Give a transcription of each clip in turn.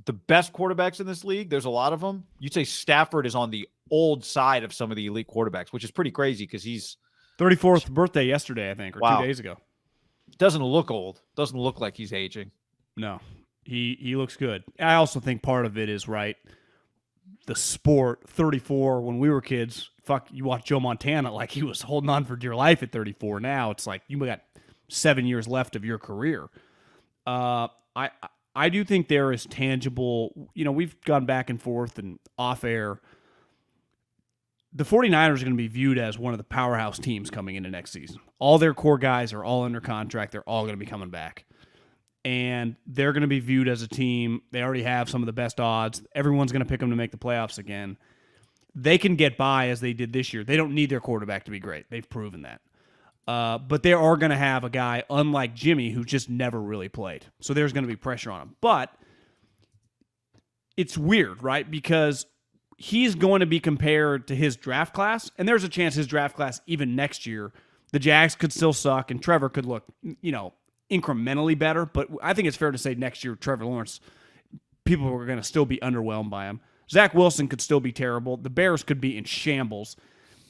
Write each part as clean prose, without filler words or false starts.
the best quarterbacks in this league, there's a lot of them. You'd say Stafford is on the old side of some of the elite quarterbacks, which is pretty crazy because he's 34th birthday yesterday, I think, or 2 days ago. Doesn't look old. Doesn't look like he's aging. No, he looks good. I also think part of it is, right, the sport, 34, when we were kids, fuck, you watch Joe Montana like he was holding on for dear life at 34. Now it's like you got 7 years left of your career. I do think there is tangible, we've gone back and forth and off air. The 49ers are going to be viewed as one of the powerhouse teams coming into next season. All their core guys are all under contract. They're all going to be coming back. And they're going to be viewed as a team. They already have some of the best odds. Everyone's going to pick them to make the playoffs again. They can get by as they did this year. They don't need their quarterback to be great. They've proven that. But they are going to have a guy, unlike Jimmy, who just never really played. So there's going to be pressure on him. But it's weird, right? Because he's going to be compared to his draft class, and there's a chance his draft class, even next year, the Jags could still suck, and Trevor could look, incrementally better. But I think it's fair to say next year, Trevor Lawrence, people are going to still be underwhelmed by him. Zach Wilson could still be terrible. The Bears could be in shambles.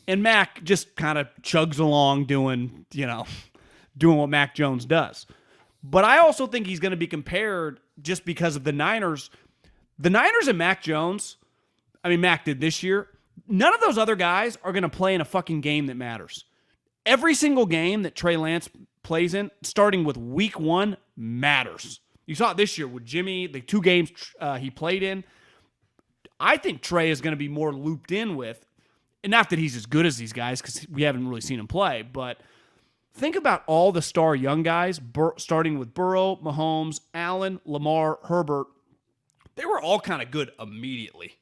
And Mac just kind of chugs along doing what Mac Jones does. But I also think he's going to be compared just because of the Niners. The Niners and Mac Jones, Mac did this year. None of those other guys are going to play in a fucking game that matters. Every single game that Trey Lance plays in, starting with week 1, matters. You saw it this year with Jimmy, the 2 games he played in. I think Trey is going to be more looped in with, and not that he's as good as these guys because we haven't really seen him play, but think about all the star young guys, starting with Burrow, Mahomes, Allen, Lamar, Herbert. They were all kind of good immediately.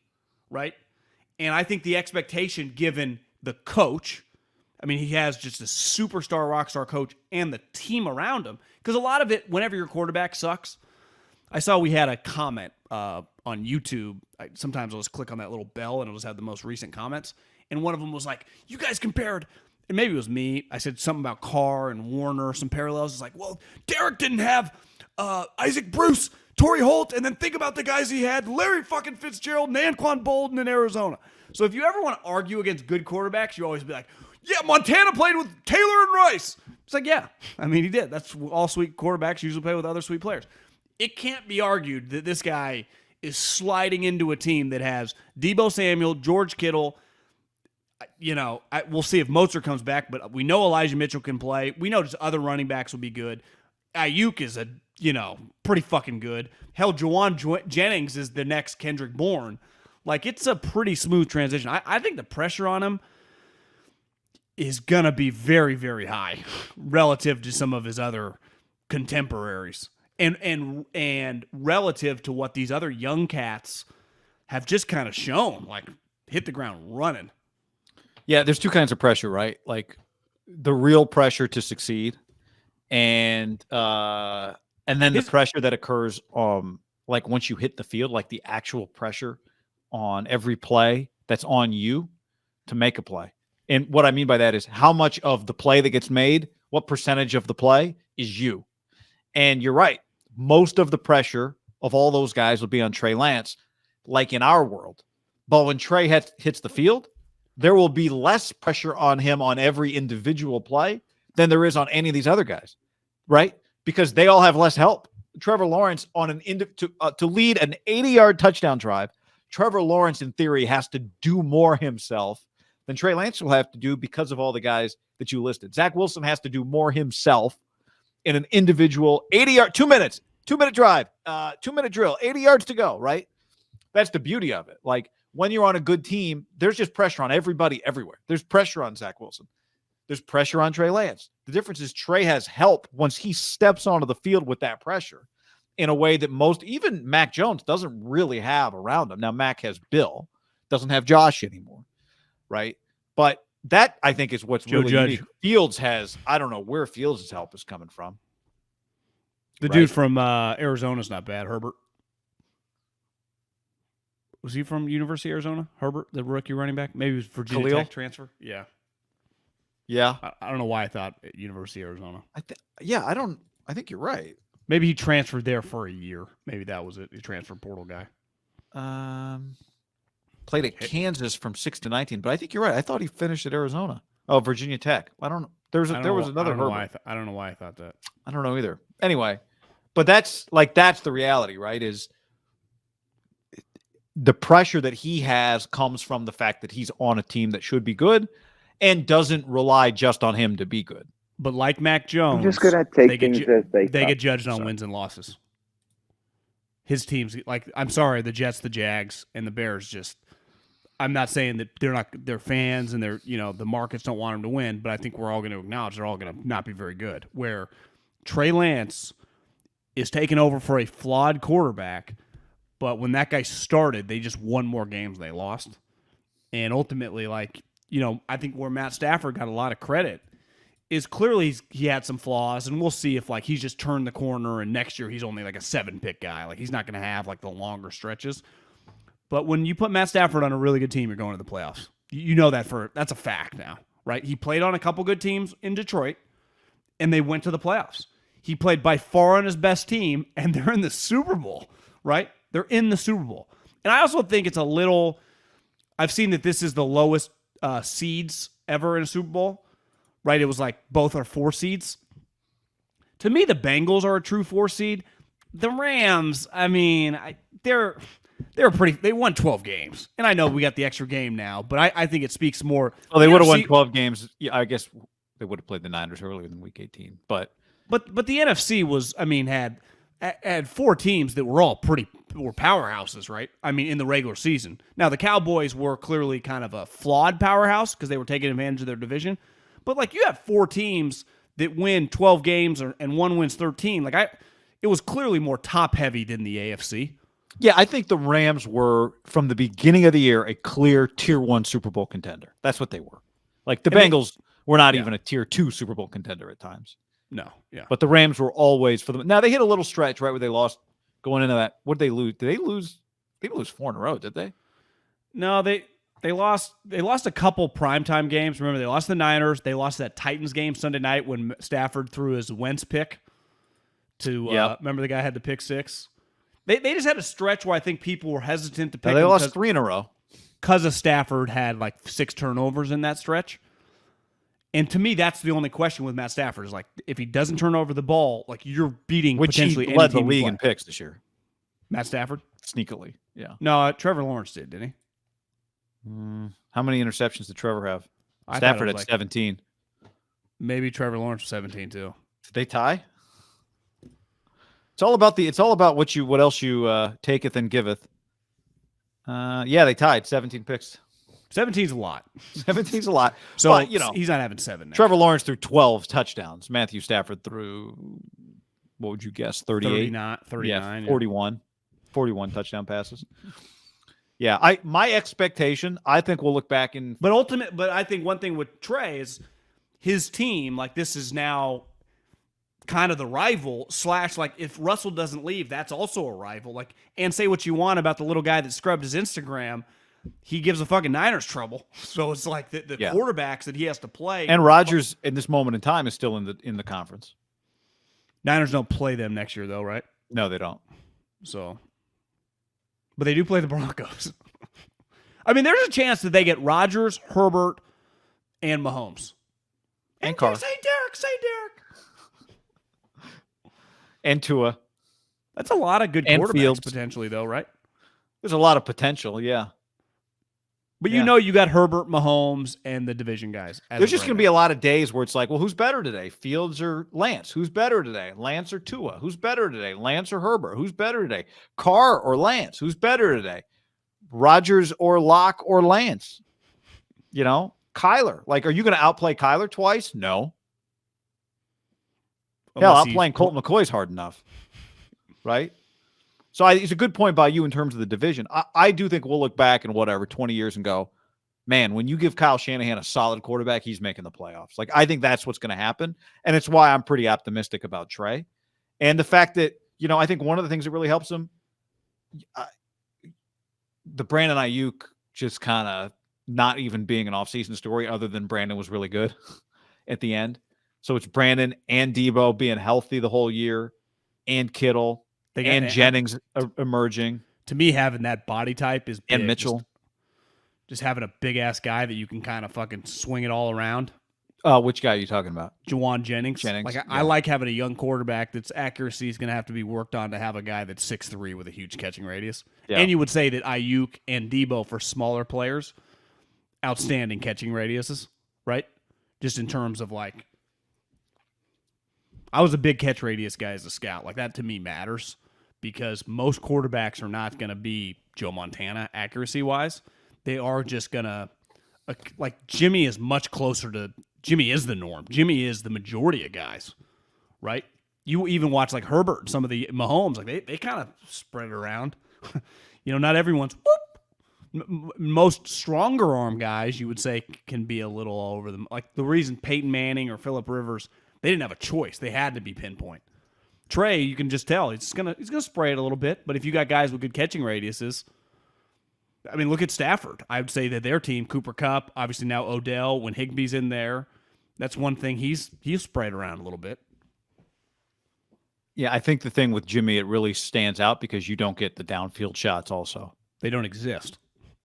Right? And I think the expectation given the coach, he has just a superstar rock star coach and the team around him. Because a lot of it, whenever your quarterback sucks, I saw we had a comment on YouTube. Sometimes I'll just click on that little bell and it'll just have the most recent comments. And one of them was like, you guys compared, and maybe it was me, I said something about Carr and Warner, some parallels. It's like, well, Derek didn't have Isaac Bruce, Torrey Holt, and then think about the guys he had, Larry fucking Fitzgerald and Anquan Bolden in Arizona. So if you ever want to argue against good quarterbacks, you always be like, yeah, Montana played with Taylor and Rice. It's like, yeah, he did. That's all sweet quarterbacks usually play with other sweet players. It can't be argued that this guy is sliding into a team that has Deebo Samuel, George Kittle. We'll see if Mozart comes back, but we know Elijah Mitchell can play. We know just other running backs will be good. Ayuk is pretty fucking good. Hell, Juwan Jennings is the next Kendrick Bourne. Like, it's a pretty smooth transition. I think the pressure on him is going to be very, very high relative to some of his other contemporaries. And relative to what these other young cats have just kind of shown, like, hit the ground running. Yeah, there's 2 kinds of pressure, right? Like, the real pressure to succeed and then the pressure that occurs like once you hit the field, like the actual pressure on every play that's on you to make a play. And what I mean by that is how much of the play that gets made, what percentage of the play is you. And you're right. Most of the pressure of all those guys will be on Trey Lance, like in our world. But when Trey hits the field, there will be less pressure on him on every individual play than there is on any of these other guys, right? Because they all have less help. Trevor Lawrence on to lead an 80-yard touchdown drive, Trevor Lawrence in theory has to do more himself than Trey Lance will have to do because of all the guys that you listed. Zach Wilson has to do more himself in an individual 80-yard, 2-minute drive, 2-minute drill, 80 yards to go, right? That's the beauty of it. Like, when you're on a good team, there's just pressure on everybody everywhere. There's pressure on Zach Wilson. There's pressure on Trey Lance. The difference is Trey has help once he steps onto the field with that pressure in a way that even Mac Jones doesn't really have around him. Now, Mac has Bill, doesn't have Josh anymore, right? But that, I think, is what's really unique. Fields has, I don't know where Fields' help is coming from. The dude from Arizona's not bad, Herbert. Was he from University of Arizona? Herbert, the rookie running back? Maybe it was Virginia Tech transfer? Yeah. Yeah. I don't know why I thought University of Arizona. I think you're right. Maybe he transferred there for a year. Maybe that was it. He transfer portal guy. Played at Kansas from 6 to 19, but I think you're right. I thought he finished at Arizona. Oh, Virginia Tech. I don't know. There was another Herbert. I don't know why I thought that. I don't know either. Anyway, but that's the reality, right? Is the pressure that he has comes from the fact that he's on a team that should be good and doesn't rely just on him to be good. But like Mac Jones, I'm just gonna take things as they get judged on wins and losses. His teams, like, I'm sorry, the Jets, the Jags, and the Bears just. I'm not saying that they're fans and the markets don't want them to win, but I think we're all going to acknowledge they're all going to not be very good. Where Trey Lance is taking over for a flawed quarterback, but when that guy started, they just won more games than they lost. And ultimately, I think where Matt Stafford got a lot of credit is clearly he had some flaws, and we'll see if he's just turned the corner and next year he's only like a 7-pick guy. Like, he's not going to have the longer stretches. But when you put Matt Stafford on a really good team, you're going to the playoffs. You know that's a fact now, right? He played on a couple good teams in Detroit, and they went to the playoffs. He played by far on his best team, and they're in the Super Bowl, right? They're in the Super Bowl. And I also think it's a little – I've seen that this is the lowest seeds ever in a Super Bowl, right? It was both are 4 seeds. To me, the Bengals are a true 4 seed. The Rams, I mean, they won 12 games. And I know we got the extra game now, but I think it speaks more. Well, they would have won 12 games. Yeah, I guess they would have played the Niners earlier than week 18. But the NFC was, had 4 teams that were all were powerhouses, right? In the regular season. Now, the Cowboys were clearly kind of a flawed powerhouse because they were taking advantage of their division. But you have 4 teams that win 12 games and one wins 13. It was clearly more top heavy than the AFC. Yeah, I think the Rams were, from the beginning of the year, a clear Tier 1 Super Bowl contender. That's what they were. The Bengals were not even a Tier 2 Super Bowl contender at times. No, yeah. But the Rams were always for them. Now, they hit a little stretch, right, where they lost going into that. What did they lose? Did they lose? They didn't lose 4 in a row, did they? No, they lost a couple primetime games. Remember, they lost the Niners. They lost that Titans game Sunday night when Stafford threw his Wentz pick to remember the guy had the pick 6? They just had a stretch where I think people were hesitant to pick. They lost 3 in a row because of Stafford had 6 turnovers in that stretch. And to me, that's the only question with Matt Stafford is if he doesn't turn over the ball, you're beating potentially any team. Which he led the league in picks this year. Matt Stafford? Sneakily, yeah. No, Trevor Lawrence didn't he? How many interceptions did Trevor have? Stafford had 17. Maybe Trevor Lawrence was 17 too. Did they tie? It's all about what else you taketh and giveth. Yeah, they tied 17 picks. 17's a lot. 17's a lot. So but, he's not having 7 now. Trevor Lawrence threw 12 touchdowns. Matthew Stafford threw, what would you guess, 38? 39. Yeah, 41. 41 touchdown passes. Yeah, my expectation, I think we'll look back in. But I think one thing with Trey is his team, this is now kind of the rival / if Russell doesn't leave, that's also a rival. And say what you want about the little guy that scrubbed his Instagram, he gives a fucking Niners trouble. So it's the quarterbacks that he has to play. And Rodgers, in this moment in time, is still in the conference. Niners don't play them next year, though, right? No, they don't. So, but they do play the Broncos. There's a chance that they get Rodgers, Herbert, and Mahomes. And Carr. Say Derek. And Tua. That's a lot of good and quarterbacks Fields. Potentially, though, right? There's a lot of potential, yeah. But you got Herbert, Mahomes, and the division guys. There's just going to be a lot of days where it's who's better today? Fields or Lance? Who's better today? Lance or Tua? Who's better today? Lance or Herbert? Who's better today? Carr or Lance? Who's better today? Rodgers or Locke or Lance? Kyler. Are you going to outplay Kyler twice? No. Hell, outplaying Colt McCoy's hard enough. Right? So it's a good point by you in terms of the division. I do think we'll look back in 20 years and go, man, when you give Kyle Shanahan a solid quarterback, he's making the playoffs. I think that's what's going to happen. And it's why I'm pretty optimistic about Trey. And the fact that, I think one of the things that really helps him, the Brandon Ayuk just kind of not even being an offseason story other than Brandon was really good at the end. So it's Brandon and Debo being healthy the whole year. and Kittle and Jennings emerging. To me, having that body type is big. And Mitchell. Just having a big-ass guy that you can kind of fucking swing it all around. Which guy are you talking about? Juwan Jennings. I like having a young quarterback that's accuracy is going to have to be worked on to have a guy that's 6'3" with a huge catching radius. Yeah. And you would say that Ayuk and Debo, for smaller players, outstanding catching radiuses, right? Just in terms of like, I was a big catch radius guy as a scout. Like that to me matters because most quarterbacks are not going to be Joe Montana accuracy-wise. They are just going to, like Jimmy is much closer to, Jimmy is the norm. Jimmy is the majority of guys, right? You even watch like Herbert, some of the Mahomes, like they kind of spread it around. Not everyone's whoop. Most stronger arm guys, you would say, can be a little all over them. Like the reason Peyton Manning or Phillip Rivers, they didn't have a choice. They had to be pinpoint. Trey, you can just tell he's gonna spray it a little bit. But if you got guys with good catching radiuses, I mean, look at Stafford. I would say that their team, Cooper Kupp, obviously now Odell, when Higbee's in there, that's one thing he's sprayed around a little bit. Yeah, I think the thing with Jimmy, it really stands out because you don't get the downfield shots also. They don't exist.